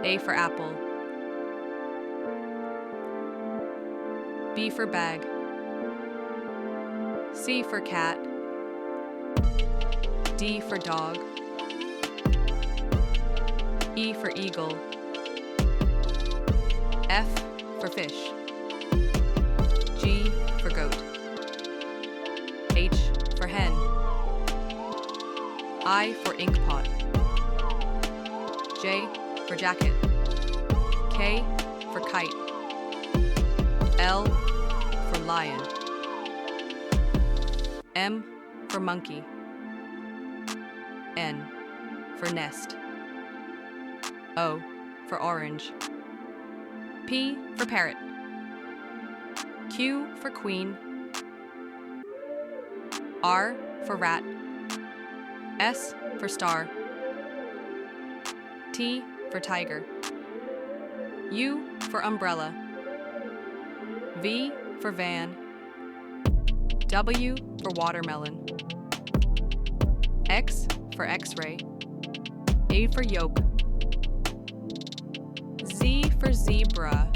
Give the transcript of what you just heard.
A for apple. B for bag. C for cat. D for dog. E for eagle. F for fish. G for goat. H for hen. I for ink pot. J for jacket. K for kite. L for lion. M for monkey. N for nest. O for orange. P for parrot. Q for queen. R for rat. S for star. T for tiger. U for umbrella. V for van. W for watermelon. X for X-ray. A for yolk. Z for zebra.